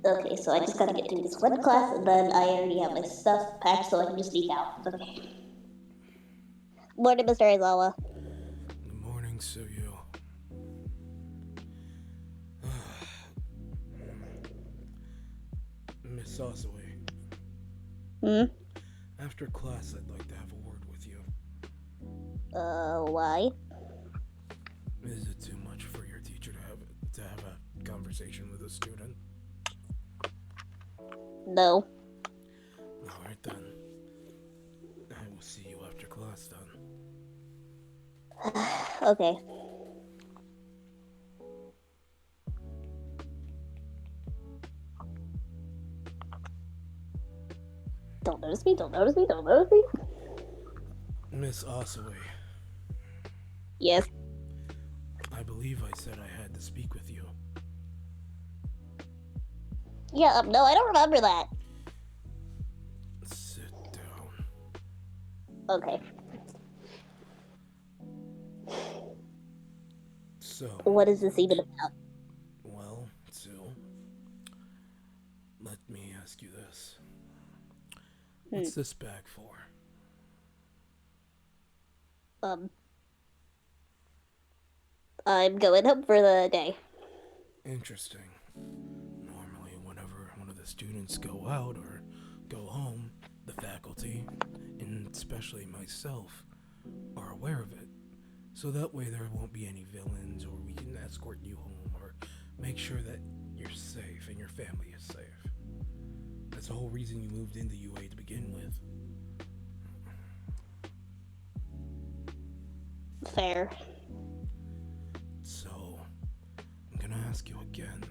Okay, so I just gotta get through this one class, and then I already have my stuff packed, so I can just sneak out. Okay. Morning, Mr. Aizawa. Good morning, Suyu. Miss Sasaway, Hmm? after class, I'd like to have a word with you. Why? Is it too much for your teacher to have a conversation with a student? No. All right then. I will see you after class then. Okay. Don't notice me, don't notice me, don't notice me. Miss Asaway, Yes. I believe I said I had to speak with you. Yeah, no, I don't remember that. Sit down. Okay. So, What is this even about? well, Sue, let me ask you this. Hmm. What's this bag for? Um, I'm going home for the day. Interesting. Normally, whenever one of the students go out or go home, the faculty, and especially myself, are aware of it. So that way there won't be any villains, or we can escort you home, or make sure that you're safe and your family is safe. That's the whole reason you moved into UA to begin with. Fair. So, I'm gonna ask you again.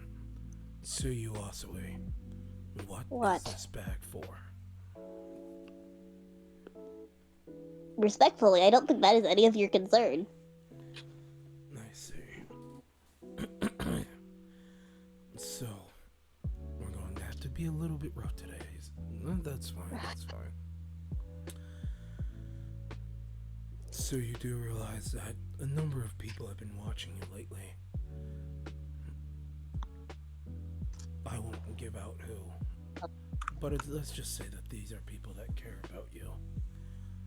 Suyu Asue, what is What? this bag for? Respectfully, I don't think that is any of your concern. I see. So, we're going to have to be a little bit rough today. That's fine, that's fine. So you do realize that a number of people have been watching you lately. I won't give out who, but let's just say that these are people that care about you.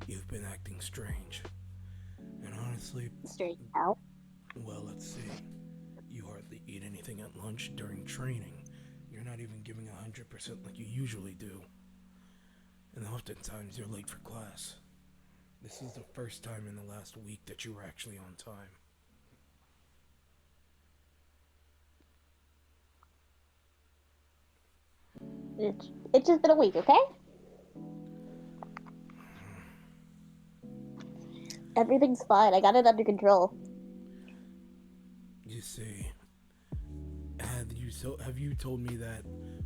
You've been acting strange. And honestly, Straight out. well, let's see. You hardly eat anything at lunch during training. You're not even giving 100% like you usually do. And oftentimes you're late for class. This is the first time in the last week that you were actually on time. It's just been a week, okay? Everything's fine. I got it under control. You see, have you told me that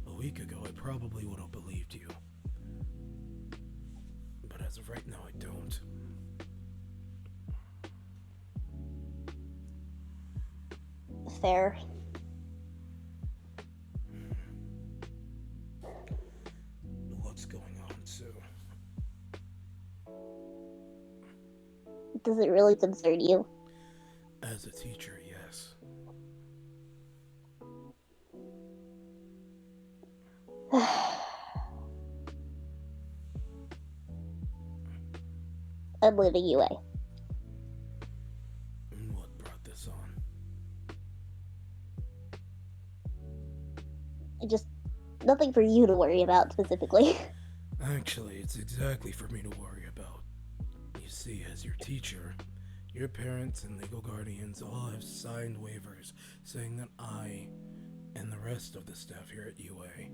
a week ago, I probably would have believed you. But as of right now, I don't. Fair. What's going on, Sue? Does it really concern you? As a teacher, yes. I'm leaving UA. And what brought this on? Just nothing for you to worry about specifically. Actually, it's exactly for me to worry about. You see, as your teacher, your parents and legal guardians all have signed waivers saying that I and the rest of the staff here at UA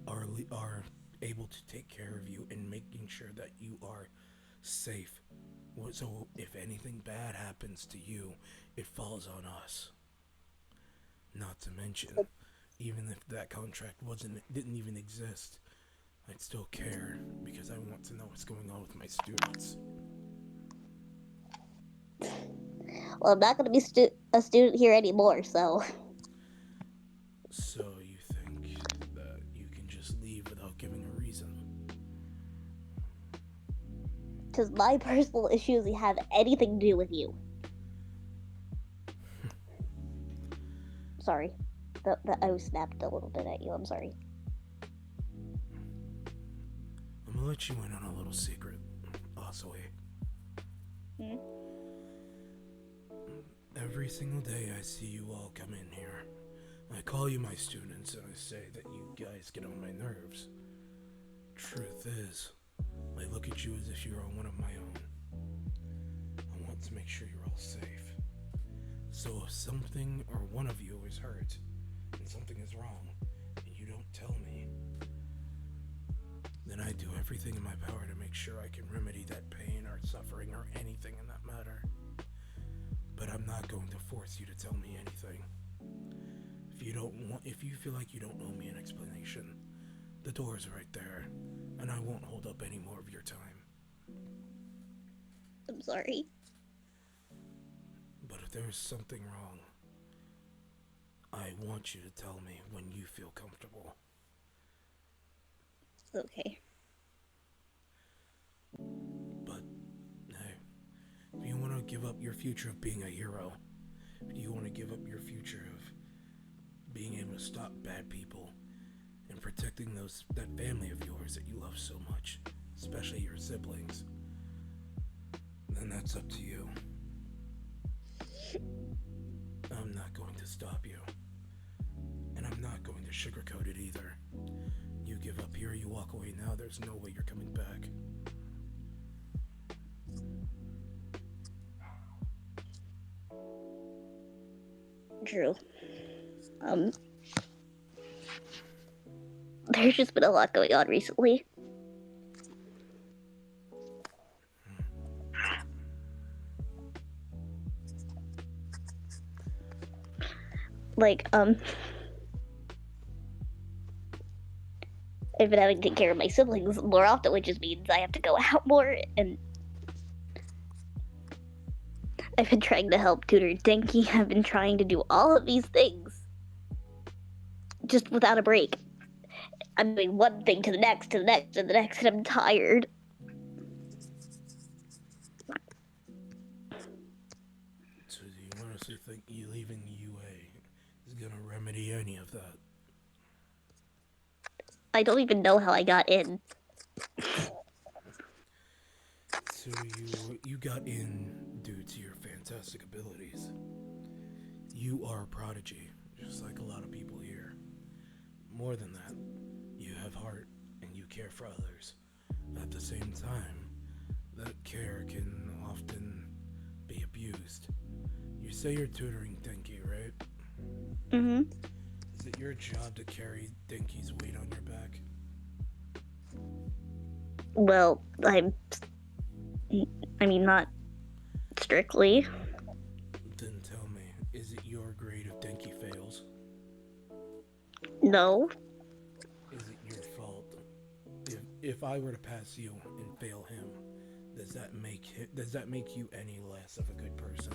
are able to take care of you and making sure that you are safe. So if anything bad happens to you, it falls on us. Not to mention, even if that contract didn't even exist, I'd still care because I want to know what's going on with my students. Well, I'm not going to be a student here anymore, so. So you think that you can just leave without giving a reason? Because my personal issues have anything to do with you. Sorry. I snapped a little bit at you. I'm sorry. I'm gonna let you in on a little secret, Asui. Hmm? Every single day I see you all come in here. I call you my students and I say that you guys get on my nerves. Truth is, I look at you as if you're one of my own. I want to make sure you're all safe. So if something or one of you is hurt and something is wrong and you don't tell me, then I do everything in my power to make sure I can remedy that pain or suffering or anything in that matter. But I'm not going to force you to tell me anything. If you feel like you don't owe me an explanation, the door's right there, and I won't hold up any more of your time. I'm sorry. But if there's something wrong, I want you to tell me when you feel comfortable. Okay. But hey, if you want to give up your future of being a hero, if you want to give up your future of being able to stop bad people and protecting that family of yours that you love so much, especially your siblings, then that's up to you. I'm not going to stop you. And I'm not going to sugarcoat it either. You give up here, you walk away now, there's no way you're coming back. True. Um, there's just been a lot going on recently. Like, I've been having to take care of my siblings more often, which just means I have to go out more, and I've been trying to help tutor Denki. I've been trying to do all of these things just without a break. I'm doing one thing to the next, to the next, to the next, and I'm tired. So do you honestly think you leaving UA is gonna remedy any of that? I don't even know how I got in. So you got in due to your fantastic abilities. You are a prodigy, just like a lot of people here. More than that, you have heart and you care for others. At the same time, that care can often be abused. You say you're tutoring Denki, right? Mm-hmm. Is it your job to carry Denki's weight on your back? Well, I mean, not strictly. Then tell me, is it your grade if Denki fails? No. Is it your fault if I were to pass you and fail him? Does that make you any less of a good person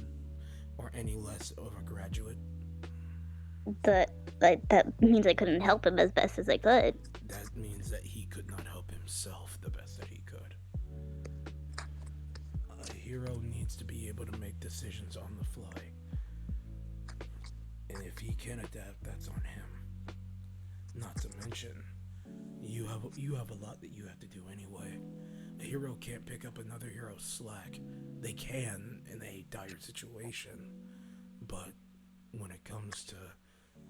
or any less of a graduate? That means I couldn't help him as best as I could. That means that he could not help himself the best that he could. A hero needs to be able to make decisions on the fly. And if he can adapt, that's on him. Not to mention, you have a lot that you have to do anyway. A hero can't pick up another hero's slack. They can in a dire situation, but when it comes to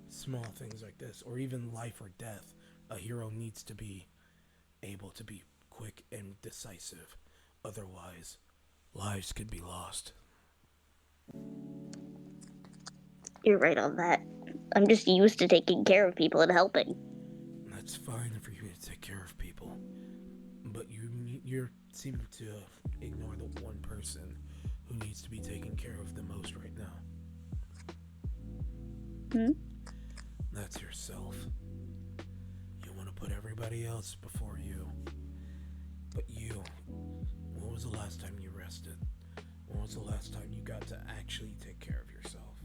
small things like this, or even life or death, a hero needs to be able to be quick and decisive. Otherwise, lives could be lost. You're right on that. I'm just used to taking care of people and helping. That's fine for you to take care of people, but you seem to ignore the one person who needs to be taken care of the most right now. Hmm? That's yourself. You want to put everybody else before you. But you, when was the last time you rested? When was the last time you got to actually take care of yourself?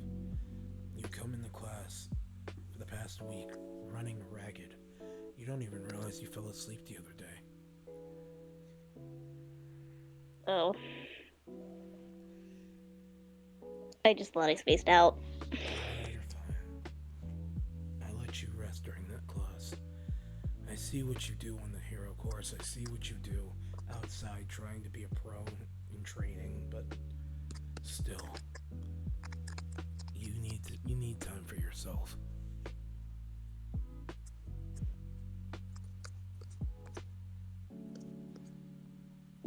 You come into class for the past week running ragged. You don't even realize you fell asleep the other day. Oh. I just thought I spaced out. You're fine. see what you do on the hero course. I see what you do outside trying to be a pro in training, but still, you need time for yourself.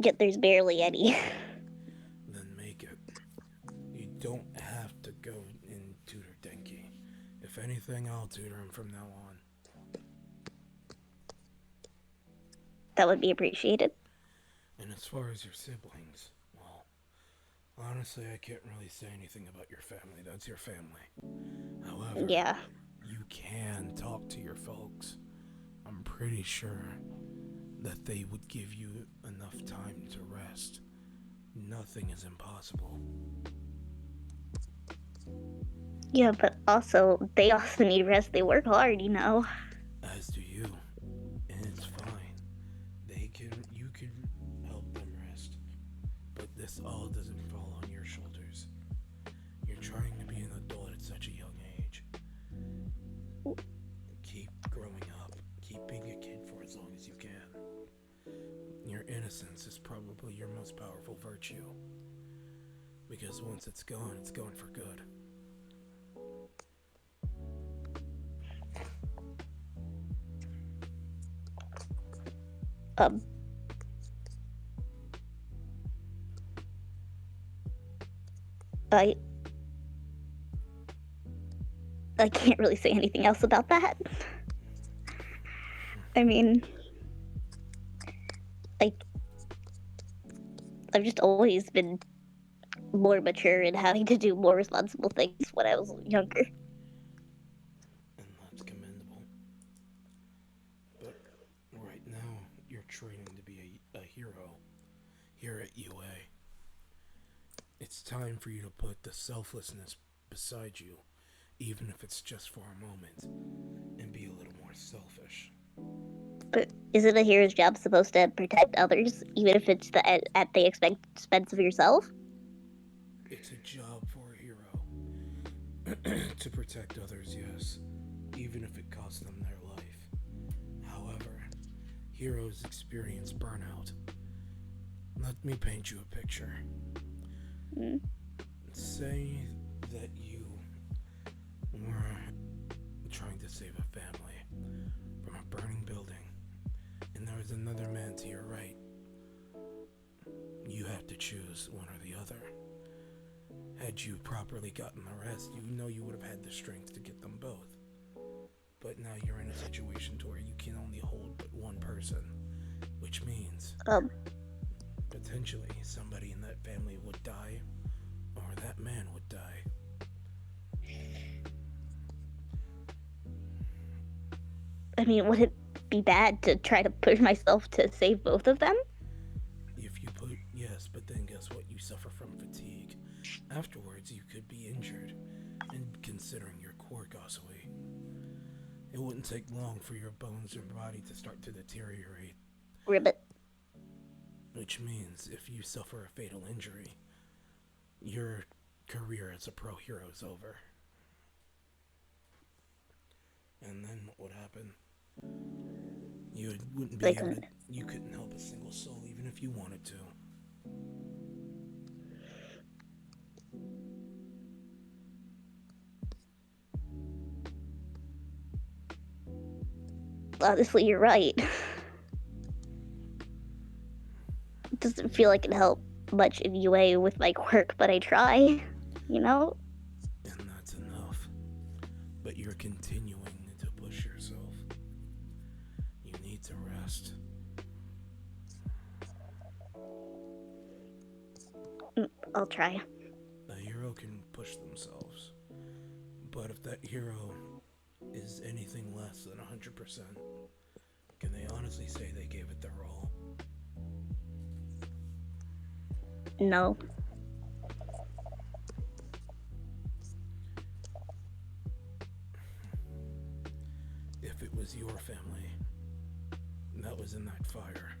Yet there's barely any. Then make it. You don't have to go and tutor Denki. If anything, I'll tutor him from now on. That would be appreciated. And as far as your siblings, well, honestly, I can't really say anything about your family. That's your family. However, Yeah. you can talk to your folks. I'm pretty sure that they would give you enough time to rest. Nothing is impossible. Yeah, but also, they also need rest. They work hard, you know. As do you. And it's fine. You can help them rest. But this all doesn't fall on your shoulders. You're trying to be an adult at such a young age. Keep growing up. Keep being a kid for as long as you can. Your innocence is probably your most powerful virtue. Because once it's gone for good. Um, I I can't really say anything else about that. I mean, like, I've just always been more mature and having to do more responsible things when I was younger. And that's commendable. But right now, you're training to be a hero here at UA. It's time for you to put the selflessness beside you, even if it's just for a moment, and be a little more selfish. But isn't a hero's job supposed to protect others, even if it's at the expense of yourself? It's a job for a hero to protect others, yes, even if it costs them their life. However, heroes experience burnout. Let me paint you a picture. Mm. Say that you were trying to save a family from a burning building, and there was another man to your right. You have to choose one or the other. Had you properly gotten the rest, you know you would have had the strength to get them both. But now you're in a situation to where you can only hold but one person, which means Um, potentially somebody in that family would die, or that man would die. I mean, would it be bad to try to push myself to save both of them? If you put yes, but then guess what? You suffer from fatigue. Afterwards, you could be injured, and considering your core Gosaway, it wouldn't take long for your bones and body to start to deteriorate. Ribbit. Which means if you suffer a fatal injury, your career as a pro hero is over. And then what would happen? You wouldn't be Like, able to. You couldn't help a single soul, even if you wanted to. honestly, you're right. It doesn't feel like it helped much in UA with my quirk, but I try. You know? And that's enough. But you're continuing to push yourself. You need to rest. I'll try. A hero can push themselves. But if that hero is anything less than 100%, can they honestly say they gave it their all? No. If it was your family that was in that fire,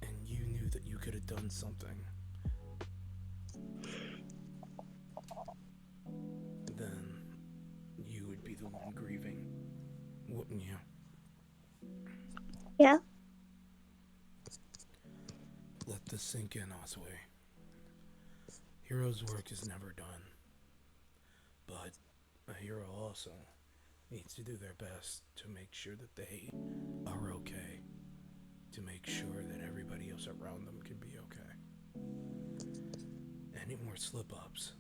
and you knew that you could have done something, then you would be the one grieving. wouldn't you? Yeah. Let this sink in, Osway. Hero's work is never done, but a hero also needs to do their best to make sure that they are okay, to make sure that everybody else around them can be okay. Any more slip ups,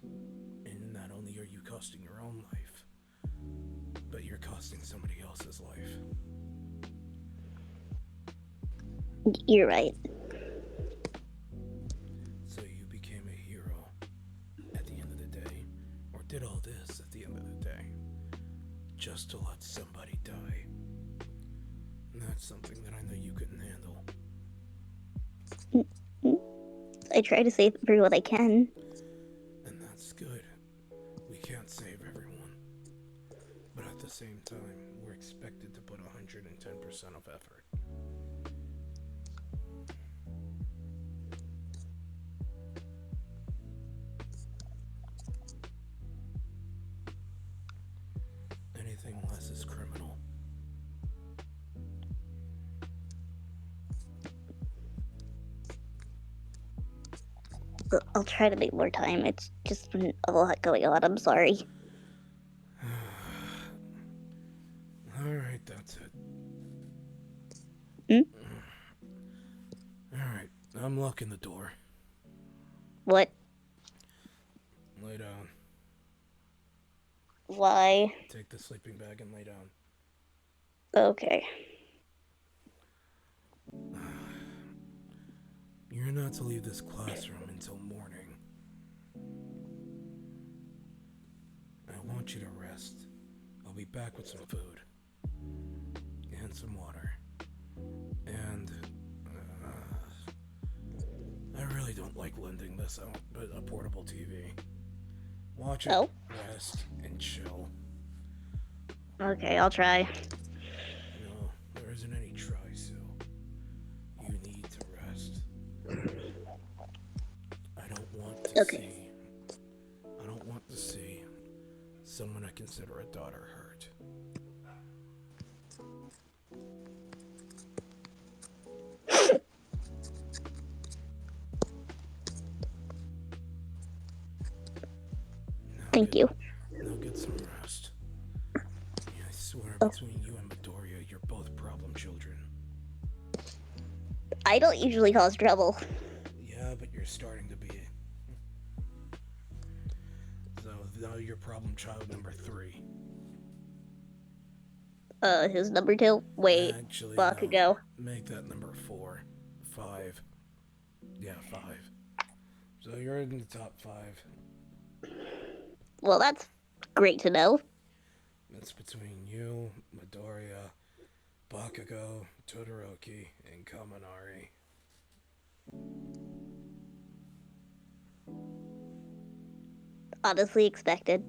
and not only are you costing your own life, but you're costing somebody else's life. You're right. So you became a hero at the end of the day, or did all this at the end of the day, just to let somebody die. And that's something that I know you couldn't handle. I try to save everyone I can. And that's good. We can't save everyone. But at the same time, we're expected to put 110% of effort. Anything less is criminal. I'll try to make more time. It's just been a lot going on. I'm sorry. Alright, that's it. Hmm? Alright, I'm locking the door. What? Lay down. Why? Take the sleeping bag and lay down. Okay. You're not to leave this classroom until morning. I want you to rest. I'll be back with some food. And some water. And I really don't like lending this out, but a portable TV. Watch it, Oh, rest, and chill. okay, I'll try. No, there isn't any try, Sue. You need to rest. I don't want to Okay. see. I don't want to see someone I consider a daughter hurt. Now Thank get, you. now get some rest. Yeah, I swear, Oh, between you and Midoriya, you're both problem children. I don't usually cause trouble. Yeah, but you're starting to be. So now you're problem child number 3. Who's number 2? Wait, Actually, no. Bakugo. Make that number 4. 5. Yeah, 5. So you're in the top 5. Well, that's great to know. That's between you, Midoriya, Bakugo, Todoroki, and Kaminari. Honestly expected.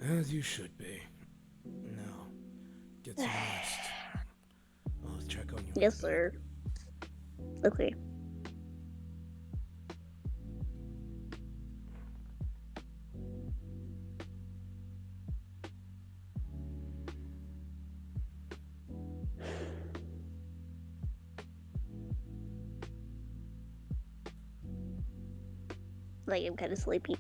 As you should be. Now, get some rest. I'll check on you in a Yes, bit. sir. Okay. Like, I'm kind of sleepy.